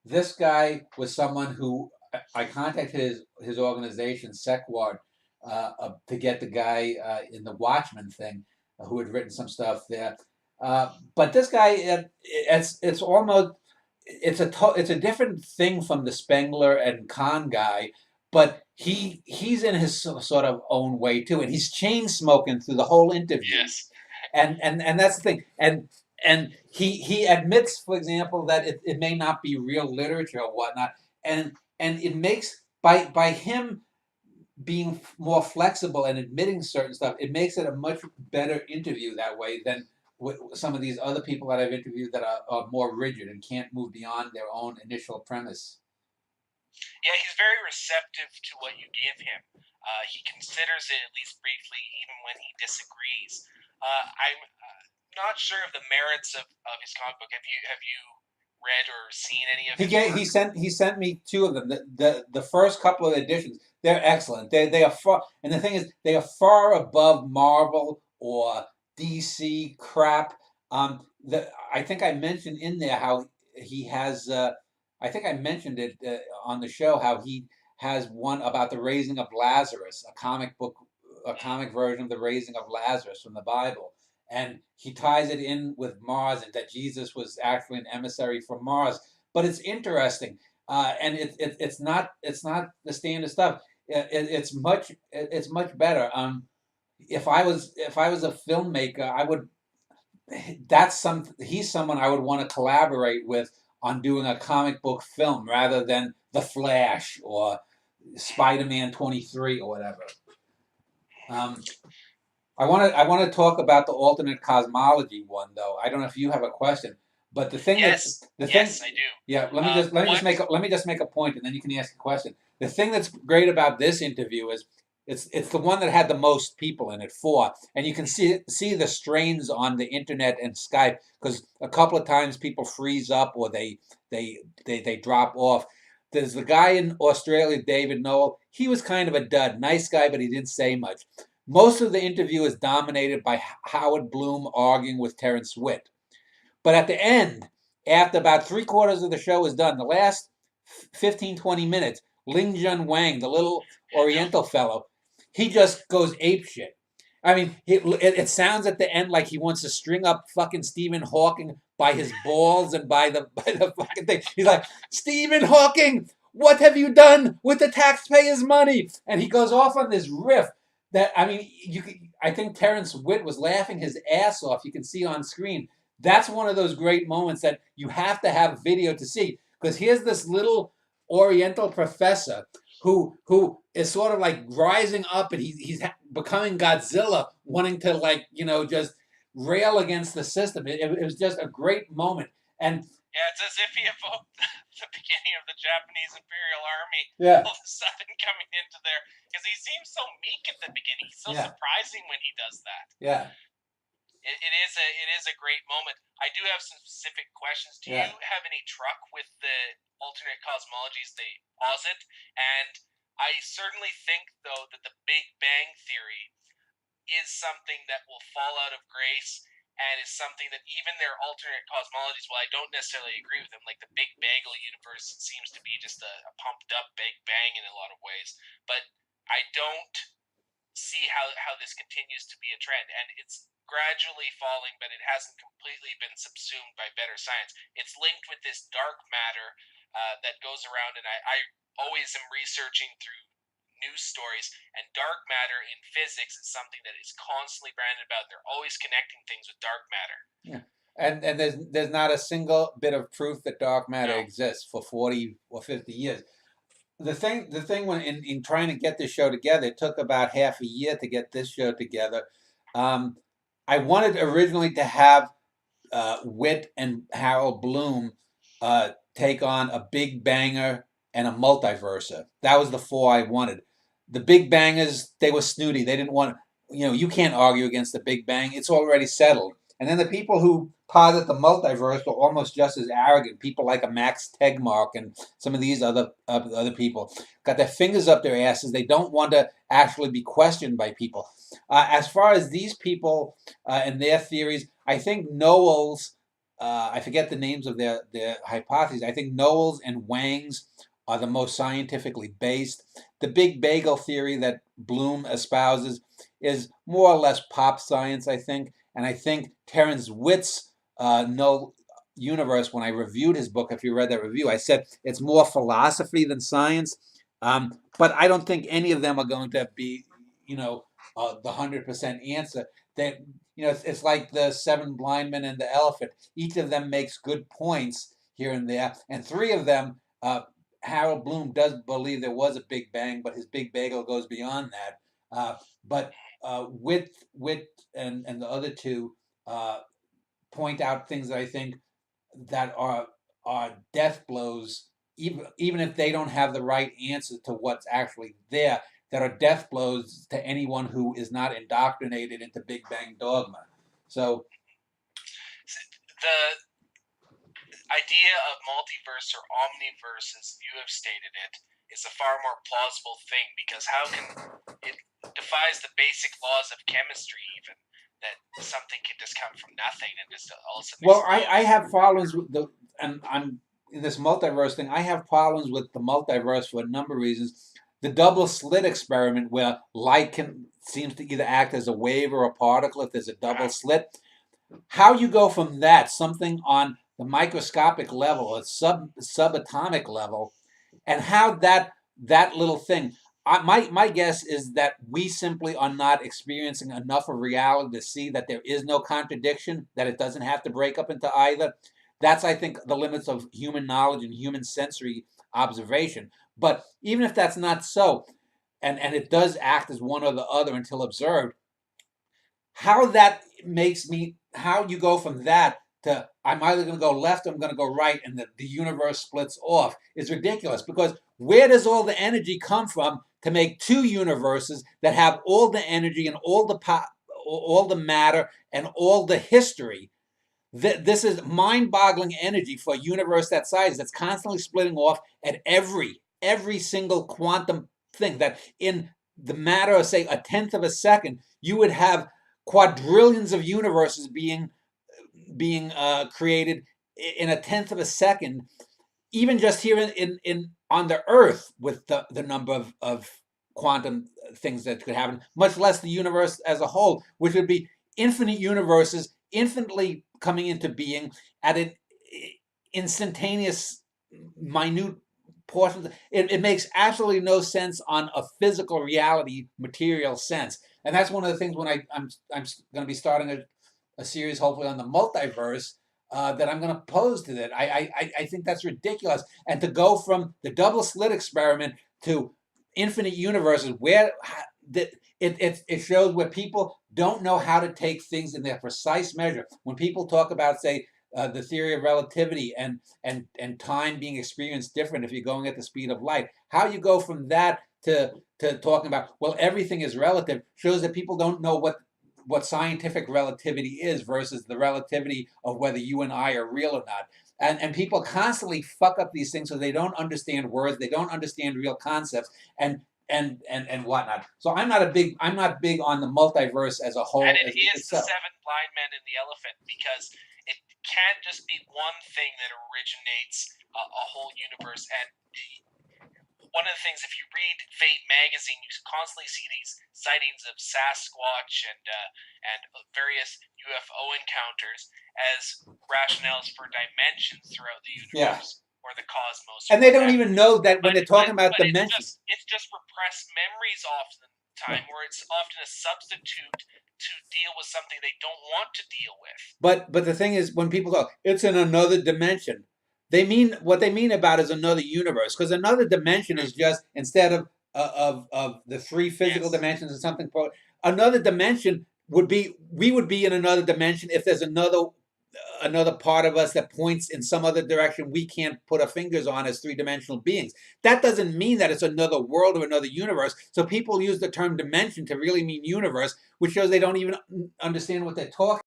this guy was someone who I contacted his organization, Sequard, to get the guy in the Watchmen thing, who had written some stuff there. But this guy, it's almost it's a different thing from the Spengler and Kahn guy, but he's in his sort of own way too, and he's chain smoking through the whole interview, Yes. and that's the thing, and he admits, for example, that it may not be real literature or whatnot, and it makes by him being more flexible and admitting certain stuff, it makes it a much better interview that way than with some of these other people that I've interviewed that are more rigid and can't move beyond their own initial premise. Yeah, he's very receptive to what you give him. He considers it at least briefly, even when he disagrees. I'm not sure of the merits of his comic book. Have you read or seen any of his work? He sent me two of them. The first couple of editions, they're excellent. They are far, and the thing is, they are far above Marvel or DC crap. I think I mentioned in there how he has. I think I mentioned it on the show how he has one about the raising of Lazarus, a comic version of the raising of Lazarus from the Bible, and he ties it in with Mars and that Jesus was actually an emissary from Mars. But it's interesting, and it's not the standard stuff. It's much better. If I was a filmmaker, I would he's someone I would want to collaborate with on doing a comic book film rather than The Flash or Spider-Man 23 or whatever. Um, I want to talk about the alternate cosmology one though. I don't know if you have a question, but Yes, the thing yes, I do. yeah, What? let me just make a point and then you can ask a question. The thing that's great about this interview is it's the one that had the most people in it, four, and you can see the strains on the internet and Skype because a couple of times people freeze up or they drop off. There's the guy in Australia, David Noel. He was kind of a dud, nice guy, but he didn't say much. Most of the interview is dominated by Howard Bloom arguing with Terrence Witt. But at the end, after about three-quarters of the show is done, the last 15, 20 minutes, Ling Jun Wang, the little Oriental fellow, he just goes ape shit. I mean, it sounds at the end like he wants to string up fucking Stephen Hawking by his balls and by the fucking thing. He's like, Stephen Hawking, what have you done with the taxpayers' money? And he goes off on this riff that I mean, I think Terrence Witt was laughing his ass off. You can see on screen. That's one of those great moments that you have to have video to see because here's this little Oriental professor who is sort of like rising up and he's becoming Godzilla, wanting to like just rail against the system. It was just a great moment, and Yeah, it's as if he evoked the beginning of the Japanese Imperial Army yeah, all of a sudden coming into there because he seems so meek at the beginning. He's so yeah, surprising when he does that. yeah, It is a great moment. I do have some specific questions. Do yeah. you have any truck with the alternate cosmologies they posit? And I certainly think though that the Big Bang theory is something that will fall out of grace and is something that even their alternate cosmologies, while I don't necessarily agree with them, like the Big Bagel universe seems to be just a pumped up Big Bang in a lot of ways, but I don't see how this continues to be a trend. And it's gradually falling, but it hasn't completely been subsumed by better science. It's linked with this dark matter that goes around, and I always am researching through news stories, and dark matter in physics is something that is constantly branded about. They're always connecting things with dark matter. Yeah. And there's not a single bit of proof that dark matter No. exists for 40 or 50 years. The thing when in trying to get this show together, it took about half a year to get this show together. Um, I wanted originally to have Witt and Harold Bloom take on a Big Banger and a Multiverser. That was the four I wanted. The Big Bangers, they were snooty. They didn't want, you can't argue against the Big Bang. It's already settled. And then the people who posit the multiverse were almost just as arrogant. People like a Max Tegmark and some of these other people got their fingers up their asses. They don't want to actually be questioned by people. As far as these people and their theories, I think Noel's. I forget the names of their hypotheses. I think Knowles and Wang's are the most scientifically based. The Big Bagel theory that Bloom espouses is more or less pop science, I think. And I think Terence Witt's No Universe, when I reviewed his book, if you read that review, I said it's more philosophy than science. But I don't think any of them are going to be, the 100% answer. That it's like the seven blind men and the elephant. Each of them makes good points here and there, and three of them, Harold Bloom does believe there was a Big Bang, but his Big Bagel goes beyond that. But Witt and the other two point out things that I think that are death blows, even if they don't have the right answer to what's actually there, that are death blows to anyone who is not indoctrinated into Big Bang dogma. So the idea of multiverse or omniverse, as you have stated it, is a far more plausible thing, because how can it defies the basic laws of chemistry even, that something can just come from nothing and just all of a sudden well, explode. I have problems with and I'm in this multiverse thing. I have problems with the multiverse for a number of reasons. The double slit experiment, where light seems to either act as a wave or a particle if there's a double slit. How you go from that, something on the microscopic level, a subatomic level, and how that little thing. My guess is that we simply are not experiencing enough of reality to see that there is no contradiction, that it doesn't have to break up into either. That's, I think, the limits of human knowledge and human sensory observation. But even if that's not so, and it does act as one or the other until observed, how you go from that to I'm either going to go left or I'm going to go right, and the universe splits off is ridiculous, because where does all the energy come from to make two universes that have all the energy and all the matter and all the history? This is mind-boggling energy for a universe that size, that's constantly splitting off at every single quantum thing, that in the matter of, say, a tenth of a second, you would have quadrillions of universes being created in a tenth of a second, even just here in on the Earth, with the number of quantum things that could happen, much less the universe as a whole, which would be infinite universes infinitely coming into being at an instantaneous, minute portion. It makes absolutely no sense on a physical reality, material sense. And that's one of the things when I'm going to be starting a series, hopefully on the multiverse, that I'm going to pose to that. I think that's ridiculous. And to go from the double slit experiment to infinite universes, where it shows where people don't know how to take things in their precise measure. When people talk about, say, the theory of relativity and time being experienced different if you're going at the speed of light, how you go from that to talking about, well, everything is relative, shows that people don't know what scientific relativity is versus the relativity of whether you and I are real or not. And people constantly fuck up these things, so they don't understand words, they don't understand real concepts, and whatnot. So I'm not big on the multiverse as a whole. And it is the seven blind men and the elephant, because it can't just be one thing that originates a whole universe. And one of the things, if you read Fate magazine, you constantly see these sightings of Sasquatch and various UFO encounters as rationales for dimensions throughout the universe, or the cosmos. And they don't even know that when they're talking about dimensions. It's just repressed memories often time, where it's often a substitute to deal with something they don't want to deal with. But the thing is, when people talk, it's in another dimension, they mean what they mean about is another universe, because another dimension is just, instead of the three physical dimensions or something, another dimension would be, we would be in another dimension if there's another part of us that points in some other direction we can't put our fingers on as three-dimensional beings. That doesn't mean that it's another world or another universe. So people use the term dimension to really mean universe, which shows they don't even understand what they're talking